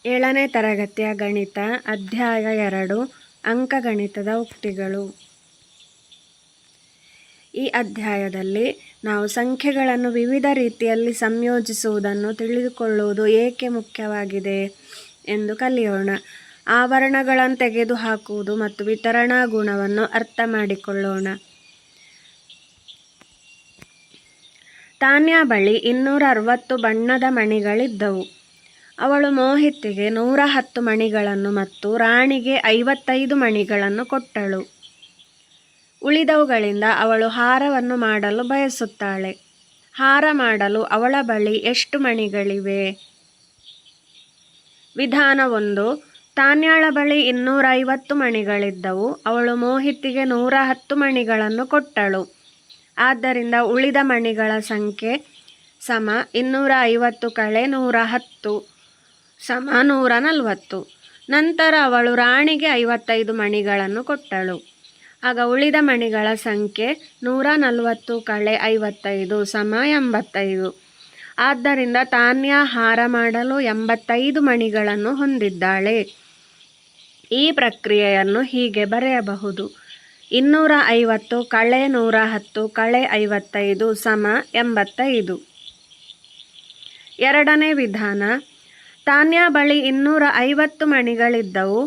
7ನೇ ತರಗತಿಯ ಗಣಿತ ಅಧ್ಯಾಯ 2 ಅಂಕಗಣಿತದ ಉಕ್ತಿಗಳು. ಈ ಅಧ್ಯಾಯದಲ್ಲಿ ನಾವು ಸಂಖ್ಯೆಗಳನ್ನು ವಿವಿಧ ರೀತಿಯಲ್ಲಿ ಸಂಯೋಜಿಸುವುದನ್ನು ತಿಳಿದುಕೊಳ್ಳುವುದು ಏಕೆ ಮುಖ್ಯವಾಗಿದೆ ಎಂದು ಕಲಿಯೋಣ. ಆವರಣಗಳನ್ನು ತೆಗೆದುಹಾಕುವುದು ಮತ್ತು ವಿತರಣಾ ಗುಣವನ್ನು ಅರ್ಥ ಮಾಡಿಕೊಳ್ಳೋಣ. ತಾನ್ಯಾ ಬಳಿ 260 ಬಣ್ಣದ ಮಣಿಗಳಿದ್ದವು. ಅವಳು ಮೋಹಿತ್ಗೆ 110 ಮಣಿಗಳನ್ನು ಮತ್ತು ರಾಣಿಗೆ 55 ಮಣಿಗಳನ್ನು ಕೊಟ್ಟಳು. ಉಳಿದವುಗಳಿಂದ ಅವಳು ಹಾರವನ್ನು ಮಾಡಲು ಬಯಸುತ್ತಾಳೆ. ಹಾರ ಮಾಡಲು ಅವಳ ಬಳಿ ಎಷ್ಟು ಮಣಿಗಳಿವೆ? ವಿಧಾನ 1. ತಾನ್ಯಾಳ ಬಳಿ 250 ಮಣಿಗಳಿದ್ದವು. ಅವಳು ಮೋಹಿತ್ಗೆ 110 ಮಣಿಗಳನ್ನು ಕೊಟ್ಟಳು. ಆದ್ದರಿಂದ ಉಳಿದ ಮಣಿಗಳ ಸಂಖ್ಯೆ ಸಮ 250 - 110 ಸಮ 140. ನಂತರ ಅವಳು ರಾಣಿಗೆ 55 ಮಣಿಗಳನ್ನು ಕೊಟ್ಟಳು. ಆಗ ಉಳಿದ ಮಣಿಗಳ ಸಂಖ್ಯೆ 140 - 55 ಸಮ 85. ಆದ್ದರಿಂದ ತಾನ್ಯಾ ಹಾರ ಮಾಡಲು 85 ಮಣಿಗಳನ್ನು ಹೊಂದಿದ್ದಾಳೆ. ಈ ಪ್ರಕ್ರಿಯೆಯನ್ನು ಹೀಗೆ ಬರೆಯಬಹುದು: 250 - 110 - 55 ಸಮ 85. ಎರಡನೇ ವಿಧಾನ. ತಾನ್ಯಾ ಬಳಿ 250 ಮಣಿಗಳಿದ್ದವು.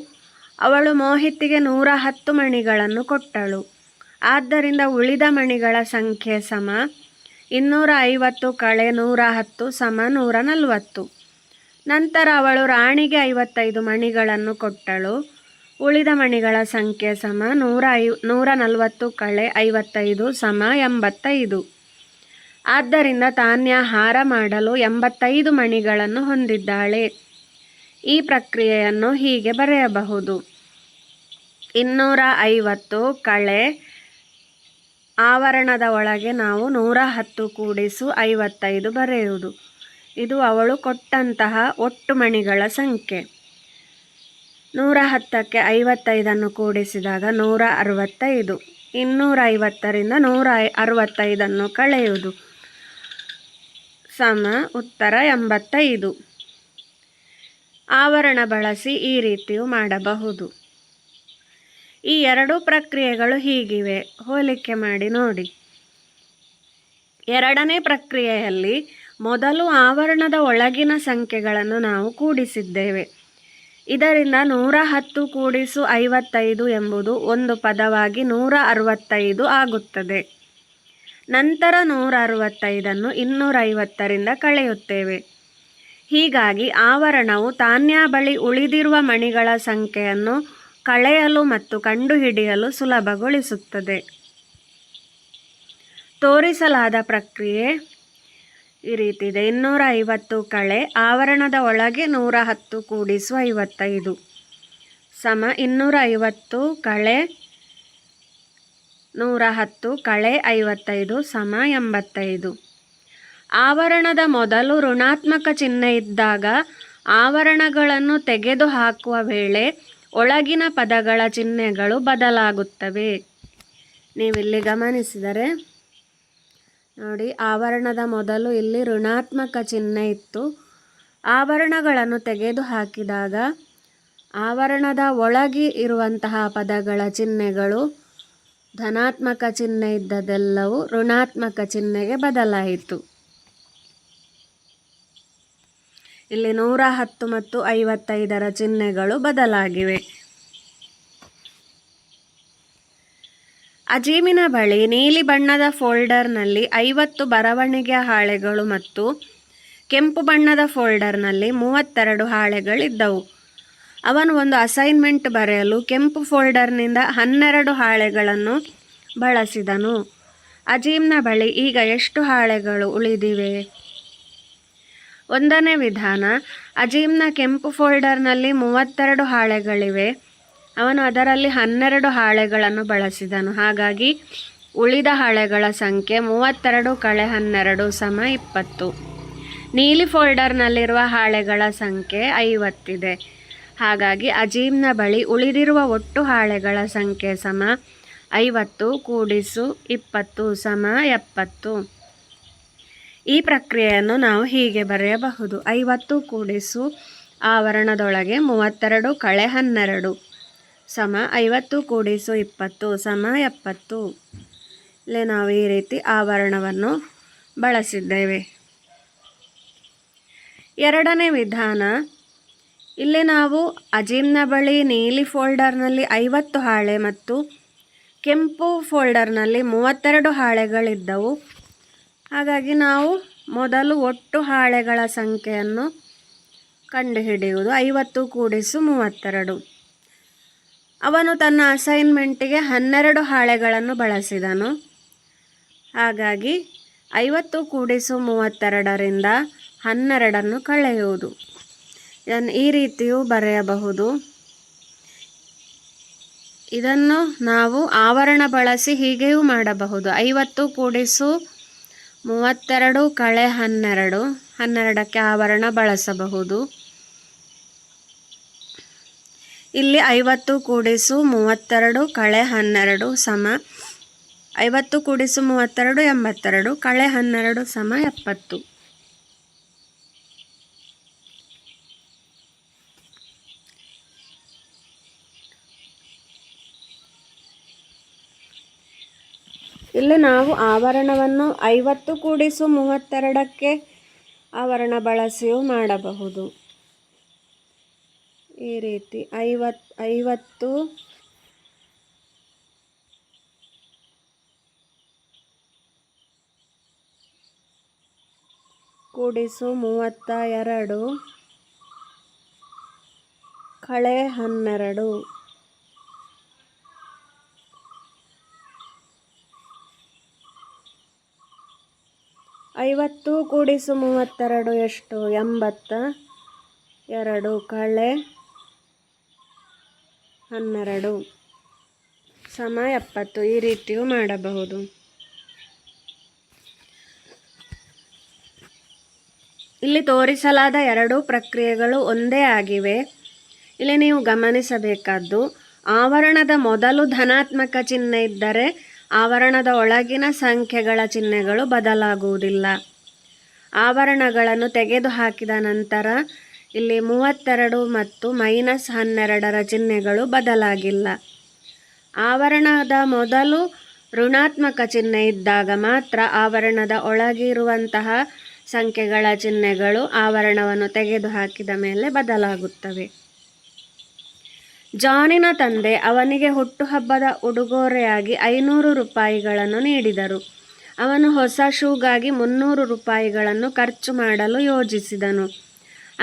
ಅವಳು ಮೋಹಿತ್ಗೆ 110 ಮಣಿಗಳನ್ನು ಕೊಟ್ಟಳು. ಆದ್ದರಿಂದ ಉಳಿದ ಮಣಿಗಳ ಸಂಖ್ಯೆ ಸಮ 250 - 110 ಸಮ 140. ನಂತರ ಅವಳು ರಾಣಿಗೆ 55 ಮಣಿಗಳನ್ನು ಕೊಟ್ಟಳು. ಉಳಿದ ಮಣಿಗಳ ಸಂಖ್ಯೆ ಸಮ 140 - 55 ಸಮ 85. ಆದ್ದರಿಂದ ತಾನ್ಯಾ ಹಾರ ಮಾಡಲು 85 ಮಣಿಗಳನ್ನು ಹೊಂದಿದ್ದಾಳೆ. ಈ ಪ್ರಕ್ರಿಯೆಯನ್ನು ಹೀಗೆ ಬರೆಯಬಹುದು: 250 ಆವರಣದ ಒಳಗೆ ನಾವು 110 - 55 ಬರೆಯುವುದು. ಇದು ಅವಳು ಕೊಟ್ಟಂತಹ ಒಟ್ಟು ಮಣಿಗಳ ಸಂಖ್ಯೆ. 110ಕ್ಕೆ 55 ಕೂಡಿಸಿದಾಗ 165. 250ರಿಂದ 165 ಕಳೆಯುವುದು ಸಮ ಉತ್ತರ 85. ಆವರಣ ಬಳಸಿ ಈ ರೀತಿಯೂ ಮಾಡಬಹುದು. ಈ ಎರಡೂ ಪ್ರಕ್ರಿಯೆಗಳು ಹೀಗಿವೆ, ಹೋಲಿಕೆ ಮಾಡಿ ನೋಡಿ. ಎರಡನೇ ಪ್ರಕ್ರಿಯೆಯಲ್ಲಿ ಮೊದಲು ಆವರಣದ ಒಳಗಿನ ಸಂಖ್ಯೆಗಳನ್ನು ನಾವು ಕೂಡಿಸಿದ್ದೇವೆ. ಇದರಿಂದ 110 - 55 ಎಂಬುದು ಒಂದು ಪದವಾಗಿ 165 ಆಗುತ್ತದೆ. ನಂತರ 165 250ರಿಂದ ಕಳೆಯುತ್ತೇವೆ. ಹೀಗಾಗಿ ಆವರಣವು ತಾನ್ಯಾ ಬಳಿ ಉಳಿದಿರುವ ಮಣಿಗಳ ಸಂಖ್ಯೆಯನ್ನು ಕಳೆಯಲು ಮತ್ತು ಕಂಡುಹಿಡಿಯಲು ಸುಲಭಗೊಳಿಸುತ್ತದೆ. ತೋರಿಸಲಾದ ಪ್ರಕ್ರಿಯೆ ಈ ರೀತಿ ಇದೆ: 250 ಆವರಣದ ಒಳಗೆ 110 - 55 ಸಮ 250 - 110 - 55 ಸಮ 85. ಆವರಣದ ಮೊದಲು ಋಣಾತ್ಮಕ ಚಿಹ್ನೆ ಇದ್ದಾಗ ಆವರಣಗಳನ್ನು ತೆಗೆದುಹಾಕುವ ವೇಳೆ ಒಳಗಿನ ಪದಗಳ ಚಿಹ್ನೆಗಳು ಬದಲಾಗುತ್ತವೆ. ನೀವಿಲ್ಲಿ ಗಮನಿಸಿದರೆ ನೋಡಿ, ಆವರಣದ ಮೊದಲು ಇಲ್ಲಿ ಋಣಾತ್ಮಕ ಚಿಹ್ನೆ ಇತ್ತು. ಆವರಣಗಳನ್ನು ತೆಗೆದುಹಾಕಿದಾಗ ಆವರಣದ ಒಳಗೆ ಇರುವಂತಹ ಪದಗಳ ಚಿಹ್ನೆಗಳು ಧನಾತ್ಮಕ ಚಿಹ್ನೆ ಇದ್ದದೆಲ್ಲವೂ ಋಣಾತ್ಮಕ ಚಿಹ್ನೆಗೆ ಬದಲಾಯಿತು. ಇಲ್ಲಿ 110 ಮತ್ತು 55ರ ಚಿಹ್ನೆಗಳು ಬದಲಾಗಿವೆ. ಅಜೀಮಿನ ಬಳಿ ನೀಲಿ ಬಣ್ಣದ ಫೋಲ್ಡರ್ನಲ್ಲಿ 50 ಬರವಣಿಗೆಯ ಹಾಳೆಗಳು ಮತ್ತು ಕೆಂಪು ಬಣ್ಣದ ಫೋಲ್ಡರ್ನಲ್ಲಿ 32 ಹಾಳೆಗಳಿದ್ದವು. ಅವನು ಒಂದು ಅಸೈನ್ಮೆಂಟ್ ಬರೆಯಲು ಕೆಂಪು ಫೋಲ್ಡರ್ನಿಂದ 12 ಹಾಳೆಗಳನ್ನು ಬಳಸಿದನು. ಅಜೀಮ್ನ ಬಳಿ ಈಗ ಎಷ್ಟು ಹಾಳೆಗಳು ಉಳಿದಿವೆ? ಒಂದನೇ ವಿಧಾನ. ಅಜೀಮ್ನ ಕೆಂಪು ಫೋಲ್ಡರ್ನಲ್ಲಿ 32 ಹಾಳೆಗಳಿವೆ. ಅವನು ಅದರಲ್ಲಿ 12 ಹಾಳೆಗಳನ್ನು ಬಳಸಿದನು. ಹಾಗಾಗಿ ಉಳಿದ ಹಾಳೆಗಳ ಸಂಖ್ಯೆ 32 - 12 ಸಮ 20. ನೀಲಿ ಫೋಲ್ಡರ್ನಲ್ಲಿರುವ ಹಾಳೆಗಳ ಸಂಖ್ಯೆ 50 ಇದೆ. ಹಾಗಾಗಿ ಅಜೀಮ್ನ ಬಳಿ ಉಳಿದಿರುವ ಒಟ್ಟು ಹಾಳೆಗಳ ಸಂಖ್ಯೆ ಸಮ 50 - 20 ಸಮ 70. ಈ ಪ್ರಕ್ರಿಯೆಯನ್ನು ನಾವು ಹೀಗೆ ಬರೆಯಬಹುದು: 50 - ಆವರಣದೊಳಗೆ 32 ಕಳೆ 12 ಸಮ 50 ಕೂಡಿಸು 20 ಸಮ 70. ಇಲ್ಲಿ ನಾವು ಈ ರೀತಿ ಆವರಣವನ್ನು ಬಳಸಿದ್ದೇವೆ. ಎರಡನೇ ವಿಧಾನ, ಇಲ್ಲಿ ನಾವು ಅಜೀಮ್ನ ಬಳಿ ನೀಲಿ ಫೋಲ್ಡರ್ನಲ್ಲಿ 50 ಹಾಳೆ ಮತ್ತು ಕೆಂಪು ಫೋಲ್ಡರ್ನಲ್ಲಿ 32 ಹಾಳೆಗಳಿದ್ದವು. ಹಾಗಾಗಿ ನಾವು ಮೊದಲು ಒಟ್ಟು ಹಾಳೆಗಳ ಸಂಖ್ಯೆಯನ್ನು ಕಂಡುಹಿಡಿಯುವುದು. 50 ಕೂಡಿಸು 32. ಅವನು ತನ್ನ ಅಸೈನ್ಮೆಂಟಿಗೆ 12 ಹಾಳೆಗಳನ್ನು ಬಳಸಿದನು. ಹಾಗಾಗಿ 50 ಕೂಡಿಸು 32ರಿಂದ 12 ಕಳೆಯುವುದು. ಈ ರೀತಿಯೂ ಬರೆಯಬಹುದು. ಇದನ್ನು ನಾವು ಆವರಣ ಬಳಸಿ ಹೀಗೆಯೂ ಮಾಡಬಹುದು. 50 ಕೂಡಿಸು 32 ಕಳೆ 12, 12ಕ್ಕೆ ಆವರಣ ಬಳಸಬಹುದು. ಇಲ್ಲಿ 50 ಕೂಡಿಸು 32 ಕಳೆ 12 ಸಮ 50 ಕೂಡಿಸು 32 82 ಕಳೆ 12 ಸಮ 70. ಇಲ್ಲಿ ನಾವು ಆವರಣವನ್ನು 50 ಕೂಡಿಸು 32ಕ್ಕೆ ಆವರಣ ಬಳಸಿಯೂ ಮಾಡಬಹುದು. ಈ ರೀತಿ 50 ಕೂಡಿಸು 32 ಕಳೆ 12 50 ಕೂಡಿಸು 32 ಎಷ್ಟು? 82 ಕಳೆ 12 ಸಮ 70. ಈ ರೀತಿಯೂ ಮಾಡಬಹುದು. ಇಲ್ಲಿ ತೋರಿಸಲಾದ ಎರಡೂ ಪ್ರಕ್ರಿಯೆಗಳು ಒಂದೇ ಆಗಿವೆ. ಇಲ್ಲಿ ನೀವು ಗಮನಿಸಬೇಕಾದ್ದು, ಆವರಣದ ಮೊದಲು ಧನಾತ್ಮಕ ಚಿಹ್ನೆ ಇದ್ದರೆ ಆವರಣದ ಒಳಗಿನ ಸಂಖ್ಯೆಗಳ ಚಿಹ್ನೆಗಳು ಬದಲಾಗುವುದಿಲ್ಲ. ಆವರಣಗಳನ್ನು ತೆಗೆದುಹಾಕಿದ ನಂತರ ಇಲ್ಲಿ 32 ಮತ್ತು -12ರ ಚಿಹ್ನೆಗಳು ಬದಲಾಗಿಲ್ಲ. ಆವರಣದ ಮೊದಲು ಋಣಾತ್ಮಕ ಚಿಹ್ನೆ ಇದ್ದಾಗ ಮಾತ್ರ ಆವರಣದ ಒಳಗಿರುವಂತಹ ಸಂಖ್ಯೆಗಳ ಚಿಹ್ನೆಗಳು ಆವರಣವನ್ನು ತೆಗೆದುಹಾಕಿದ ಮೇಲೆ ಬದಲಾಗುತ್ತವೆ. ಜಾನಿನ ತಂದೆ ಅವನಿಗೆ ಹುಟ್ಟುಹಬ್ಬದ ಉಡುಗೊರೆಯಾಗಿ 500 ರೂಪಾಯಿಗಳನ್ನು ನೀಡಿದರು. ಅವನು ಹೊಸ ಶೂಗಾಗಿ 300 ರೂಪಾಯಿಗಳನ್ನು ಖರ್ಚು ಮಾಡಲು ಯೋಜಿಸಿದನು.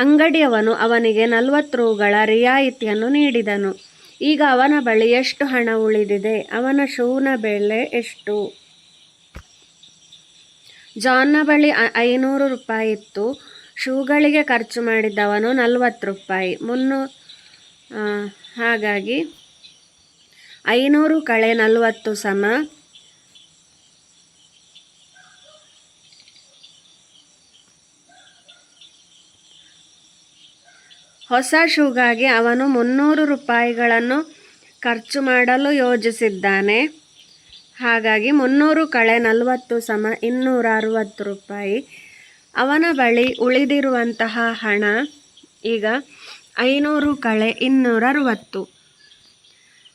ಅಂಗಡಿಯವನು ಅವನಿಗೆ 40 ರೂಗಳ ರಿಯಾಯಿತಿಯನ್ನು ನೀಡಿದನು. ಈಗ ಅವನ ಬಳಿ ಎಷ್ಟು ಹಣ ಉಳಿದಿದೆ? ಅವನ ಶೂನ ಬೆಲೆ ಎಷ್ಟು? ಜಾನ್ನ ಬಳಿ 500 ರೂಪಾಯಿ ಇತ್ತು. ಶೂಗಳಿಗೆ ಖರ್ಚು ಮಾಡಿದ್ದವನು 40 ರೂಪಾಯಿ. ಹಾಗಾಗಿ 500 ಕಳೆ 40 ಸಮ ಹೊಸ ಶೂಗಾಗಿ ಅವನು 300 ರೂಪಾಯಿಗಳನ್ನು ಖರ್ಚು ಮಾಡಲು ಯೋಜಿಸಿದ್ದಾನೆ. ಹಾಗಾಗಿ 300 ಕಳೆ 40 ಸಮ 260 ರೂಪಾಯಿ. ಅವನ ಬಳಿ ಉಳಿದಿರುವಂತಹ ಹಣ ಈಗ 500 ಕಳೆ 260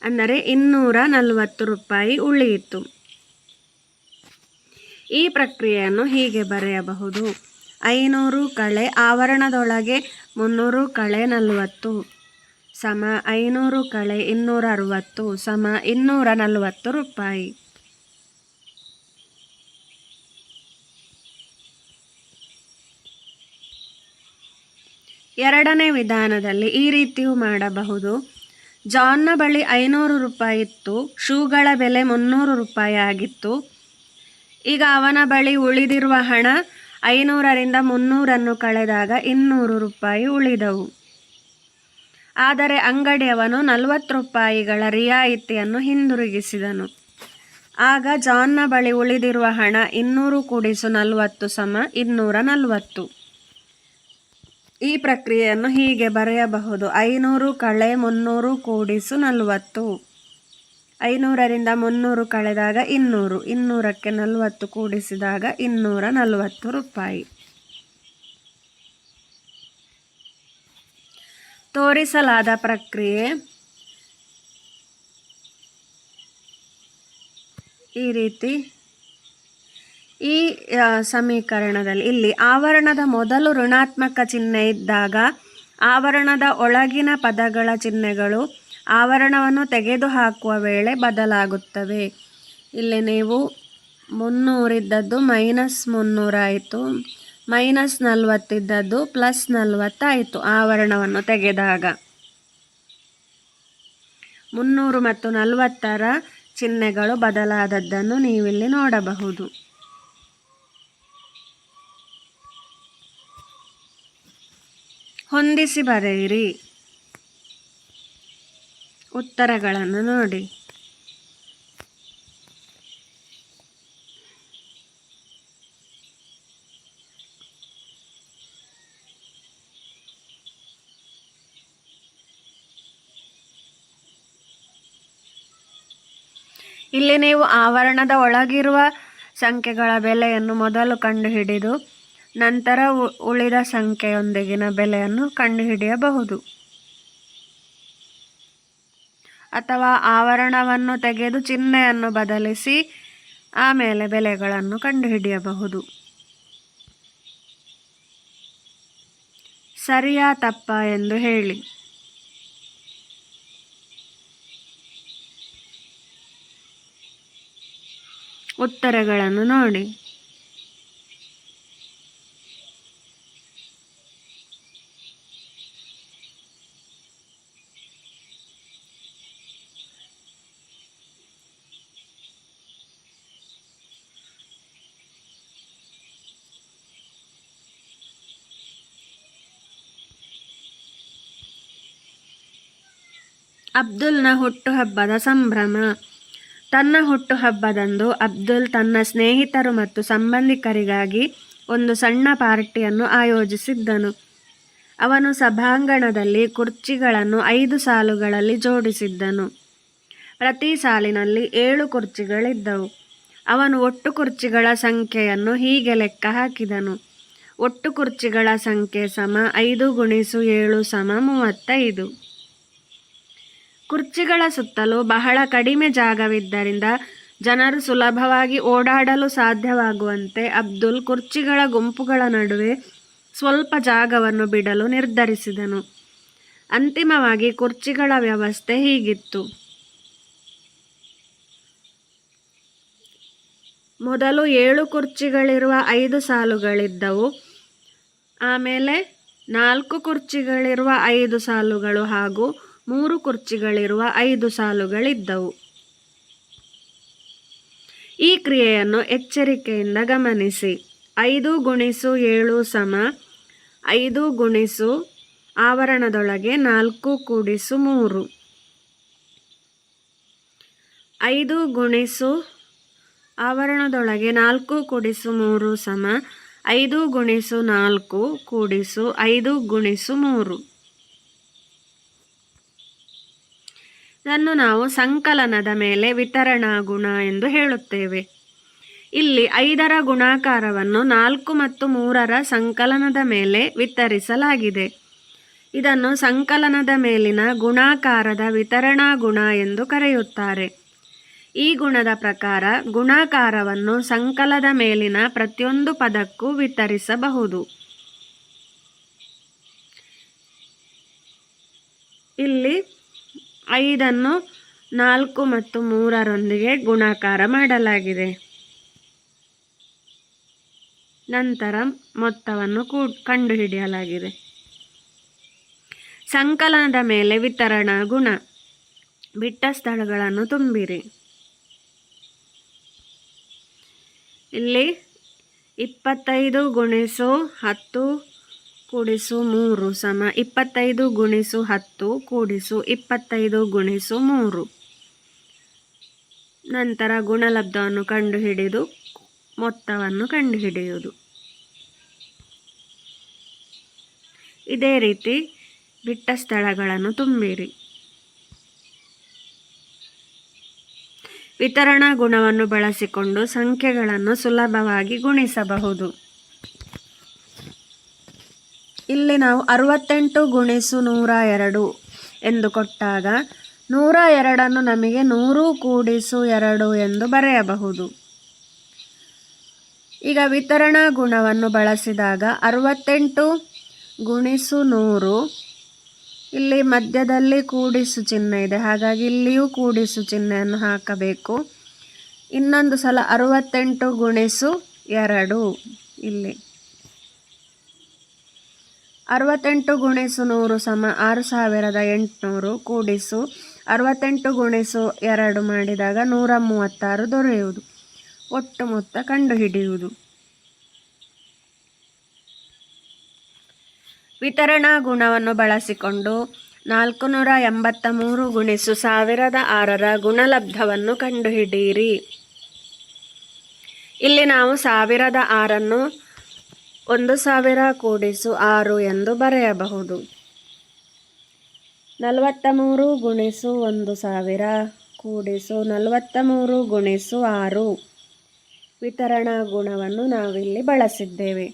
ಅಂದರೆ 240 ರೂಪಾಯಿ ಉಳಿಯಿತು. ಈ ಪ್ರಕ್ರಿಯೆಯನ್ನು ಹೀಗೆ ಬರೆಯಬಹುದು. 500 ಕಳೆ ಆವರಣದೊಳಗೆ 300 ಕಳೆ 40 ಸಮ 500 ಕಳೆ 260 ಸಮ 240 ರೂಪಾಯಿ. ಎರಡನೇ ವಿಧಾನದಲ್ಲಿ ಈ ರೀತಿಯೂ ಮಾಡಬಹುದು. ಜಾನ್ನ ಬಳಿ 500 ರೂಪಾಯಿ ಇತ್ತು. ಶೂಗಳ ಬೆಲೆ 300 ರೂಪಾಯಿ ಆಗಿತ್ತು. ಈಗ ಅವನ ಬಳಿ ಉಳಿದಿರುವ ಹಣ 500ರಿಂದ 300 ಕಳೆದಾಗ 200 ರೂಪಾಯಿ ಉಳಿದವು. ಆದರೆ ಅಂಗಡಿಯವನು 40 ರೂಪಾಯಿಗಳ ರಿಯಾಯಿತಿಯನ್ನು ಹಿಂದಿರುಗಿಸಿದನು. ಆಗ ಜಾನ್ನ ಬಳಿ ಉಳಿದಿರುವ ಹಣ 200 ಕೂಡಿಸು 40 ಸಮ 240. ಈ ಪ್ರಕ್ರಿಯೆಯನ್ನು ಹೀಗೆ ಬರೆಯಬಹುದು. 500 ಕಳೆ 300 ಕೂಡಿಸು 40. 500ರಿಂದ 300 ಕಳೆದಾಗ 200. 200ಕ್ಕೆ 40 ಕೂಡಿಸಿದಾಗ 240 ರೂಪಾಯಿ. ತೋರಿಸಲಾದ ಪ್ರಕ್ರಿಯೆ ಈ ರೀತಿ. ಈ ಸಮೀಕರಣದಲ್ಲಿ ಇಲ್ಲಿ ಆವರಣದ ಮೊದಲು ಋಣಾತ್ಮಕ ಚಿಹ್ನೆ ಇದ್ದಾಗ ಆವರಣದ ಒಳಗಿನ ಪದಗಳ ಚಿಹ್ನೆಗಳು ಆವರಣವನ್ನು ತೆಗೆದುಹಾಕುವ ವೇಳೆ ಬದಲಾಗುತ್ತವೆ. ಇಲ್ಲಿ ನೀವು 300 ಇದ್ದದ್ದು -300 ಆಯಿತು, -40 ಇದ್ದದ್ದು +40 ಆಯಿತು. ಆವರಣವನ್ನು ತೆಗೆದಾಗ 300 ಮತ್ತು 40ರ ಚಿಹ್ನೆಗಳು ಬದಲಾದದ್ದನ್ನು ನೀವಿಲ್ಲಿ ನೋಡಬಹುದು. ಹೊಂದಿಸಿ ಬರೆಯಿರಿ. ಉತ್ತರಗಳನ್ನು ನೋಡಿ. ಇಲ್ಲಿ ನೀವು ಆವರಣದ ಒಳಗಿರುವ ಸಂಖ್ಯೆಗಳ ಬೆಲೆಯನ್ನು ಮೊದಲು ಕಂಡುಹಿಡಿದು ನಂತರ ಉಳಿದ ಸಂಖ್ಯೆಯೊಂದಿಗಿನ ಬೆಲೆಯನ್ನು ಕಂಡುಹಿಡಿಯಬಹುದು. ಅಥವಾ ಆವರಣವನ್ನು ತೆಗೆದು ಚಿಹ್ನೆಯನ್ನು ಬದಲಿಸಿ ಆಮೇಲೆ ಬೆಲೆಗಳನ್ನು ಕಂಡುಹಿಡಿಯಬಹುದು. ಸರಿಯಾ ತಪ್ಪಾ ಎಂದು ಹೇಳಿ. ಉತ್ತರಗಳನ್ನು ನೋಡಿ. ಅಬ್ದುಲ್ನ ಹುಟ್ಟುಹಬ್ಬದ ಸಂಭ್ರಮ. ತನ್ನ ಹುಟ್ಟುಹಬ್ಬದಂದು ಅಬ್ದುಲ್ ತನ್ನ ಸ್ನೇಹಿತರು ಮತ್ತು ಸಂಬಂಧಿಕರಿಗಾಗಿ ಒಂದು ಸಣ್ಣ ಪಾರ್ಟಿಯನ್ನು ಆಯೋಜಿಸಿದ್ದನು. ಅವನು ಸಭಾಂಗಣದಲ್ಲಿ ಕುರ್ಚಿಗಳನ್ನು 5 ಸಾಲುಗಳಲ್ಲಿ ಜೋಡಿಸಿದ್ದನು. ಪ್ರತಿ ಸಾಲಿನಲ್ಲಿ 7 ಕುರ್ಚಿಗಳಿದ್ದವು. ಅವನು ಒಟ್ಟು ಕುರ್ಚಿಗಳ ಸಂಖ್ಯೆಯನ್ನು ಹೀಗೆ ಲೆಕ್ಕ ಹಾಕಿದನು. ಒಟ್ಟು ಕುರ್ಚಿಗಳ ಸಂಖ್ಯೆ ಸಮ 5 × 7 = 35. ಕುರ್ಚಿಗಳ ಸುತ್ತಲೂ ಬಹಳ ಕಡಿಮೆ ಜಾಗವಿದ್ದರಿಂದ ಜನರು ಸುಲಭವಾಗಿ ಓಡಾಡಲು ಸಾಧ್ಯವಾಗುವಂತೆ ಅಬ್ದುಲ್ ಕುರ್ಚಿಗಳ ಗುಂಪುಗಳ ನಡುವೆ ಸ್ವಲ್ಪ ಜಾಗವನ್ನು ಬಿಡಲು ನಿರ್ಧರಿಸಿದನು. ಅಂತಿಮವಾಗಿ ಕುರ್ಚಿಗಳ ವ್ಯವಸ್ಥೆ ಹೀಗಿತ್ತು. ಮೊದಲು 7 ಕುರ್ಚಿಗಳಿರುವ 5 ಸಾಲುಗಳಿದ್ದವು. ಆಮೇಲೆ 4 ಕುರ್ಚಿಗಳಿರುವ 5 ಸಾಲುಗಳು ಹಾಗೂ 3 ಕುರ್ಚಿಗಳಿರುವ 5 ಸಾಲುಗಳಿದ್ದವು. ಈ ಕ್ರಿಯೆಯನ್ನು ಎಚ್ಚರಿಕೆಯಿಂದ ಗಮನಿಸಿ. 5 × 7 = 5 × ಆವರಣದೊಳಗೆ 4 × 3. 5 × ಆವರಣದೊಳಗೆ 4 × 3 = 5 × 4 × 5 × 3. ಇದನ್ನು ನಾವು ಸಂಕಲನದ ಮೇಲೆ ವಿತರಣಾ ಗುಣ ಎಂದು ಹೇಳುತ್ತೇವೆ. ಇಲ್ಲಿ 5ರ ಗುಣಾಕಾರವನ್ನು 4 ಮತ್ತು 3ರ ಸಂಕಲನದ ಮೇಲೆ ವಿತರಿಸಲಾಗಿದೆ. ಇದನ್ನು ಸಂಕಲನದ ಮೇಲಿನ ಗುಣಾಕಾರದ ವಿತರಣಾ ಗುಣ ಎಂದು ಕರೆಯುತ್ತಾರೆ. ಈ ಗುಣದ ಪ್ರಕಾರ ಗುಣಾಕಾರವನ್ನು ಸಂಕಲನದ ಮೇಲಿನ ಪ್ರತಿಯೊಂದು ಪದಕ್ಕೂ ವಿತರಿಸಬಹುದು. ಇಲ್ಲಿ 5ಅನ್ನು 4 ಮತ್ತು 3ರೊಂದಿಗೆ ಗುಣಾಕಾರ ಮಾಡಲಾಗಿದೆ. ನಂತರ ಮೊತ್ತವನ್ನು ಕಂಡುಹಿಡಿಯಲಾಗಿದೆ. ಸಂಕಲನದ ಮೇಲೆ ವಿತರಣಾ ಗುಣ. ಬಿಟ್ಟ ಸ್ಥಳಗಳನ್ನು ತುಂಬಿರಿ. ಇಲ್ಲಿ 25 × 10 × 3 = 25 × 10 × 25 × 3. ನಂತರ ಗುಣಲಬ್ಧವನ್ನು ಕಂಡುಹಿಡಿದು ಮೊತ್ತವನ್ನು ಕಂಡುಹಿಡಿಯುವುದು. ಇದೇ ರೀತಿ ಬಿಟ್ಟ ಸ್ಥಳಗಳನ್ನು ತುಂಬಿರಿ. ವಿತರಣಾ ಗುಣವನ್ನು ಬಳಸಿಕೊಂಡು ಸಂಖ್ಯೆಗಳನ್ನು ಸುಲಭವಾಗಿ ಗುಣಿಸಬಹುದು. ಇಲ್ಲಿ ನಾವು 68 ಗುಣಿಸು 102 ಎಂದು ಕೊಟ್ಟಾಗ 102 ನಮಗೆ 100 ಕೂಡಿಸು 2 ಎಂದು ಬರೆಯಬಹುದು. ಈಗ ವಿತರಣಾ ಗುಣವನ್ನು ಬಳಸಿದಾಗ 68 ಗುಣಿಸು 100, ಇಲ್ಲಿ ಮಧ್ಯದಲ್ಲಿ ಕೂಡಿಸು ಚಿಹ್ನೆ ಇದೆ, ಹಾಗಾಗಿ ಇಲ್ಲಿಯೂ ಕೂಡಿಸು ಚಿಹ್ನೆಯನ್ನು ಹಾಕಬೇಕು. ಇನ್ನೊಂದು ಸಲ 68 ಗುಣಿಸು 2, ಇಲ್ಲಿ 68 ಗುಣಿಸು 100 ಸಮ 6800 ಕೂಡಿಸು 68 ಗುಣಿಸು 2 ಮಾಡಿದಾಗ 136 ದೊರೆಯುವುದು. ಒಟ್ಟು ಮೊತ್ತ ಕಂಡುಹಿಡಿಯುವುದು. ವಿತರಣಾ ಗುಣವನ್ನು ಬಳಸಿಕೊಂಡು 483 ಗುಣಿಸು 1006 ಗುಣಲಬ್ಧವನ್ನು ಕಂಡುಹಿಡಿಯಿರಿ. ಇಲ್ಲಿ ನಾವು 1006 1000 ಕೂಡಿಸು 6 ಎಂದು ಬರೆಯಬಹುದು. 43 ಗುಣಿಸು 1000 ಕೂಡಿಸು 43 ಗುಣಿಸು 6 ವಿತರಣಾ ಗುಣವನ್ನು ನಾವಿಲ್ಲಿ ಬಳಸಿದ್ದೇವೆ.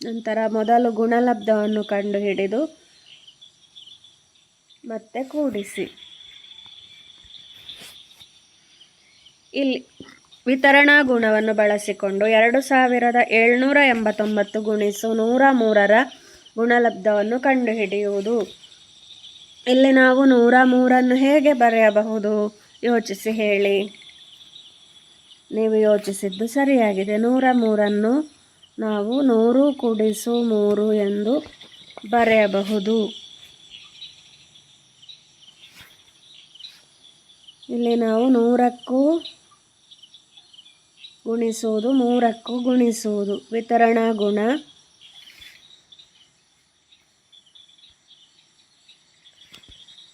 ನಂತರ ಮೊದಲು ಗುಣಲಬ್ಧವನ್ನು ಕಂಡುಹಿಡಿದು ಮತ್ತೆ ಕೂಡಿಸಿ. ಇಲ್ಲಿ ವಿತರಣಾ ಗುಣವನ್ನು ಬಳಸಿಕೊಂಡು 2789 ಗುಣಿಸು 103 ಗುಣಲಬ್ಧವನ್ನು ಕಂಡುಹಿಡಿಯುವುದು. ಇಲ್ಲಿ ನಾವು 103 ಹೇಗೆ ಬರೆಯಬಹುದು ಯೋಚಿಸಿ ಹೇಳಿ. ನೀವು ಯೋಚಿಸಿದ್ದು ಸರಿಯಾಗಿದೆ. 103 ನಾವು 100 ಕೂಡಿಸು 3 ಎಂದು ಬರೆಯಬಹುದು. ಇಲ್ಲಿ ನಾವು 100ಕ್ಕೂ ಗುಣಿಸುವುದು 3ಕ್ಕೂ ಗುಣಿಸುವುದು ವಿತರಣಾ ಗುಣ.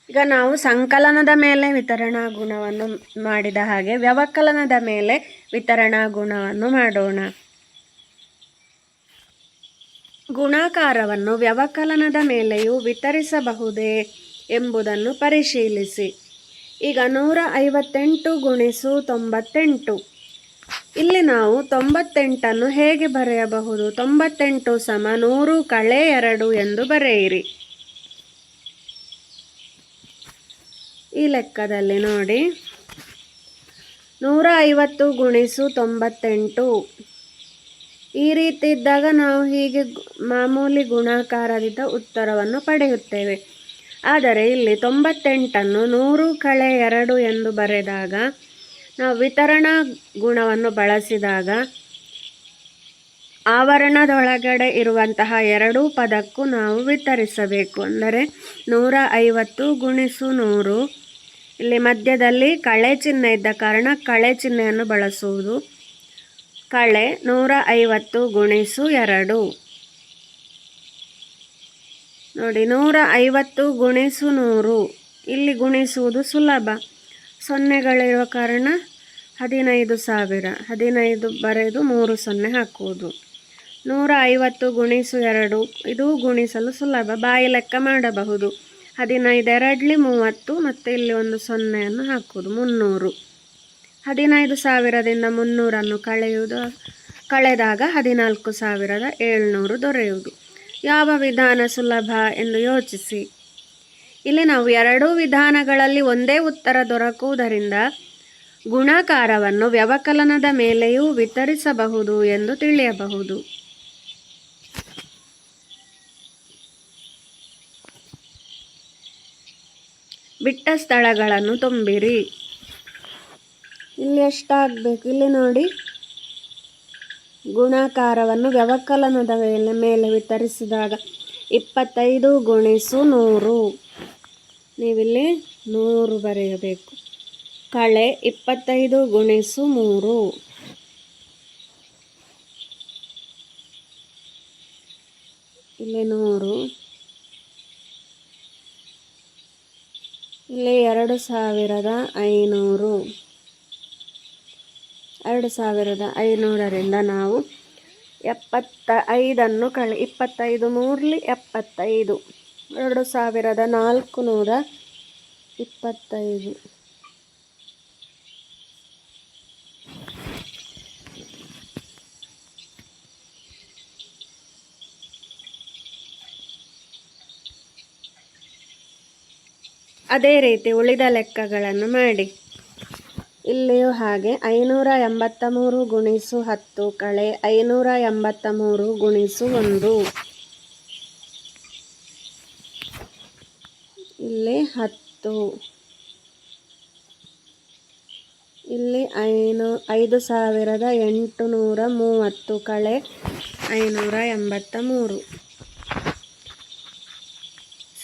ಈಗ ನಾವು ಸಂಕಲನದ ಮೇಲೆ ವಿತರಣಾ ಗುಣವನ್ನು ಮಾಡಿದ ಹಾಗೆ ವ್ಯವಕಲನದ ಮೇಲೆ ವಿತರಣಾ ಗುಣವನ್ನು ಮಾಡೋಣ. ಗುಣಾಕಾರವನ್ನು ವ್ಯವಕಲನದ ಮೇಲೆಯೂ ವಿತರಿಸಬಹುದೇ ಎಂಬುದನ್ನು ಪರಿಶೀಲಿಸಿ. ಈಗ 158 ಗುಣಿಸು 98, ಇಲ್ಲಿ ನಾವು 98 ಹೇಗೆ ಬರೆಯಬಹುದು? 98 ಸಮ 100 ಕಳೆ 2 ಎಂದು ಬರೆಯಿರಿ. ಈ ಲೆಕ್ಕದಲ್ಲಿ ನೋಡಿ, 150 ಗುಣಿಸು 98, ಈ ರೀತಿ ಇದ್ದಾಗ ನಾವು ಹೀಗೆ ಮಾಮೂಲಿ ಗುಣಾಕಾರದಿಂದ ಉತ್ತರವನ್ನು ಪಡೆಯುತ್ತೇವೆ. ಆದರೆ ಇಲ್ಲಿ 98 100 ಕಳೆ 2 ಎಂದು ಬರೆದಾಗ ನಾವು ವಿತರಣಾ ಗುಣವನ್ನು ಬಳಸಿದಾಗ ಆವರಣದೊಳಗಡೆ ಇರುವಂತಹ ಎರಡೂ ಪದಕ್ಕೂ ನಾವು ವಿತರಿಸಬೇಕು. ಅಂದರೆ 150 ಗುಣಿಸು 100, ಇಲ್ಲಿ ಮಧ್ಯದಲ್ಲಿ ಕಳೆ ಚಿಹ್ನೆ ಇದ್ದ ಕಾರಣ ಕಳೆ ಚಿಹ್ನೆಯನ್ನು ಬಳಸುವುದು. ಕಳೆ 150 ಗುಣಿಸು 2. ನೋಡಿ, 150 ಗುಣಿಸು 100, ಇಲ್ಲಿ ಗುಣಿಸುವುದು ಸುಲಭ, ಸೊನ್ನೆಗಳಿರುವ ಕಾರಣ 15,000, 15 ಬರೆದು 3 0 ಹಾಕುವುದು. 150 ಗುಣಿಸು 2, ಇದು ಗುಣಿಸಲು ಸುಲಭ, ಬಾಯಿ ಲೆಕ್ಕ ಮಾಡಬಹುದು. 15 2 30 ಮತ್ತು ಇಲ್ಲಿ ಒಂದು 0 ಹಾಕುವುದು. 300. 15,000ದಿಂದ 300 ಕಳೆದಾಗ 14,700 ದೊರೆಯುವುದು. ಯಾವ ವಿಧಾನ ಸುಲಭ ಎಂದು ಯೋಚಿಸಿ. ಇಲ್ಲಿ ನಾವು ಎರಡೂ ವಿಧಾನಗಳಲ್ಲಿ ಒಂದೇ ಉತ್ತರ ದೊರಕುವುದರಿಂದ ಗುಣಾಕಾರವನ್ನು ವ್ಯವಕಲನದ ಮೇಲೆಯೂ ವಿತರಿಸಬಹುದು ಎಂದು ತಿಳಿಯಬಹುದು. ಬಿಟ್ಟ ಸ್ಥಳಗಳನ್ನು ತುಂಬಿರಿ. ಇಲ್ಲಿ ಎಷ್ಟಾಗಬೇಕು? ಇಲ್ಲಿ ನೋಡಿ, ಗುಣಾಕಾರವನ್ನು ವ್ಯವಕಲನದ ಮೇಲೆ ವಿತರಿಸಿದಾಗ 25 ಗುಣಿಸು 100, ನೀವಿಲ್ಲಿ 100 ಬರೆಯಬೇಕು. ಕಳೆ 25 ಗುಣಿಸು 3, ಇಲ್ಲಿ 100, ಇಲ್ಲಿ 2,500. 2,500ರಿಂದ ನಾವು 75 ಕಳೆ 25 3 75, 2,425. ಅದೇ ರೀತಿ ಉಳಿದ ಲೆಕ್ಕಗಳನ್ನು ಮಾಡಿ. ಇಲ್ಲಿಯೂ ಹಾಗೆ 583 ಗುಣಿಸು 10 ಕಳೆ 583 ಗುಣಿಸು 1. ಇಲ್ಲಿ 10, ಇಲ್ಲಿ 5830 ಕಳೆ 583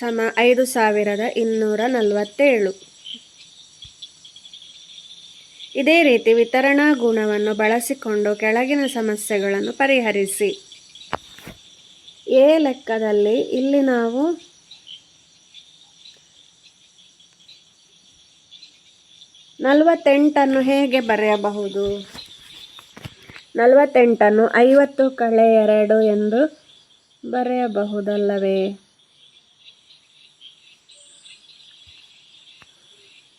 ಸಮ 5247. ಇದೇ ರೀತಿ ವಿತರಣಾ ಗುಣವನ್ನು ಬಳಸಿಕೊಂಡು ಕೆಳಗಿನ ಸಮಸ್ಯೆಗಳನ್ನು ಪರಿಹರಿಸಿ. ಎ ಲೆಕ್ಕದಲ್ಲಿ ಇಲ್ಲಿ ನಾವು 48 ಹೇಗೆ ಬರೆಯಬಹುದು? 48 50 ಕಳೆ 2 ಎಂದು ಬರೆಯಬಹುದಲ್ಲವೇ?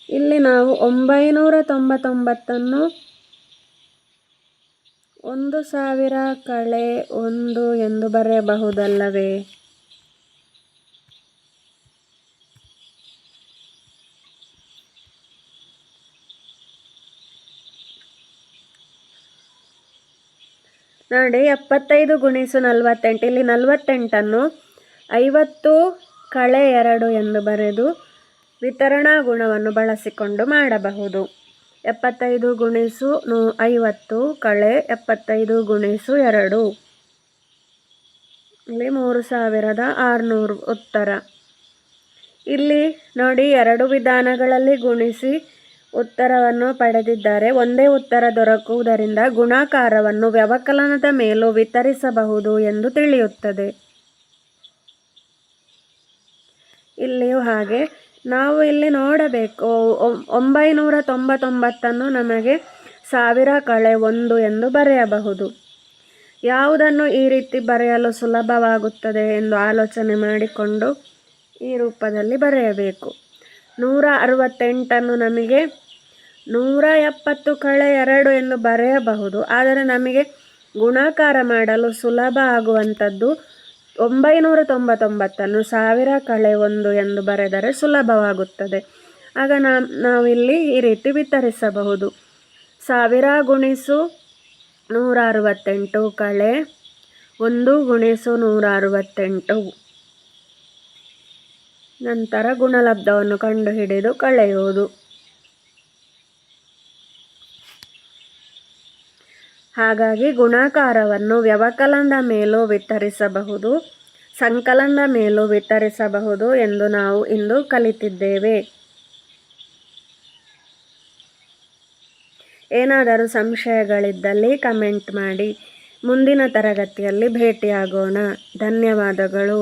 ಇಲ್ಲಿ ನಾವು 999 1000 ಕಳೆ 1 ಎಂದು ಬರೆಯಬಹುದಲ್ಲವೇ? ನೋಡಿ 75 ಗುಣಿಸು 48. ಇಲ್ಲಿ 48 50 ಕಳೆ 2 ಎಂದು ಬರೆದು ವಿತರಣಾ ಗುಣವನ್ನು ಬಳಸಿಕೊಂಡು ಮಾಡಬಹುದು. 75 ಗುಣಿಸು 50 ಕಳೆ 75 ಗುಣಿಸು 2 ಇಲ್ಲಿ 3600 ಉತ್ತರ. ಇಲ್ಲಿ ನೋಡಿ 2 ವಿಧಾನಗಳಲ್ಲಿ ಗುಣಿಸಿ ಉತ್ತರವನ್ನು ಪಡೆದಿದ್ದಾರೆ. ಒಂದೇ ಉತ್ತರ ದೊರಕುವುದರಿಂದ ಗುಣಾಕಾರವನ್ನು ವ್ಯವಕಲನದ ಮೇಲೂ ವಿತರಿಸಬಹುದು ಎಂದು ತಿಳಿಯುತ್ತದೆ. ಇಲ್ಲಿಯೂ ಹಾಗೆ ನಾವು ಇಲ್ಲಿ ನೋಡಬೇಕು 999 ನಮಗೆ 1000 ಕಳೆ 1 ಎಂದು ಬರೆಯಬಹುದು. ಯಾವುದನ್ನು ಈ ರೀತಿ ಬರೆಯಲು ಸುಲಭವಾಗುತ್ತದೆ ಎಂದು ಆಲೋಚನೆ ಮಾಡಿಕೊಂಡು ಈ ರೂಪದಲ್ಲಿ ಬರೆಯಬೇಕು. 168 ನಮಗೆ 170 ಕಳೆ 2 ಎಂದು ಬರೆಯಬಹುದು. ಆದರೆ ನಮಗೆ ಗುಣಾಕಾರ ಮಾಡಲು ಸುಲಭ ಆಗುವಂಥದ್ದು 999 1000 ಕಳೆ 1 ಎಂದು ಬರೆದರೆ ಸುಲಭವಾಗುತ್ತದೆ. ಆಗ ನಾವಿಲ್ಲಿ ಈ ರೀತಿ ವಿತರಿಸಬಹುದು. 1000 ಗುಣಿಸು 168 ಕಳೆ 1 ಗುಣಿಸು 168. ನಂತರ ಗುಣಲಬ್ಧವನ್ನು ಕಂಡುಹಿಡಿದು ಕಳೆಯುವುದು. ಹಾಗಾಗಿ ಗುಣಾಕಾರವನ್ನು ವ್ಯವಕಲನದ ಮೇಲೂ ವಿತರಿಸಬಹುದು, ಸಂಕಲನದ ಮೇಲೂ ವಿತರಿಸಬಹುದು ಎಂದು ನಾವು ಇಂದು ಕಲಿತಿದ್ದೇವೆ. ಏನಾದರೂ ಸಂಶಯಗಳಿದ್ದಲ್ಲಿ ಕಮೆಂಟ್ ಮಾಡಿ. ಮುಂದಿನ ತರಗತಿಯಲ್ಲಿ ಭೇಟಿಯಾಗೋಣ. ಧನ್ಯವಾದಗಳು.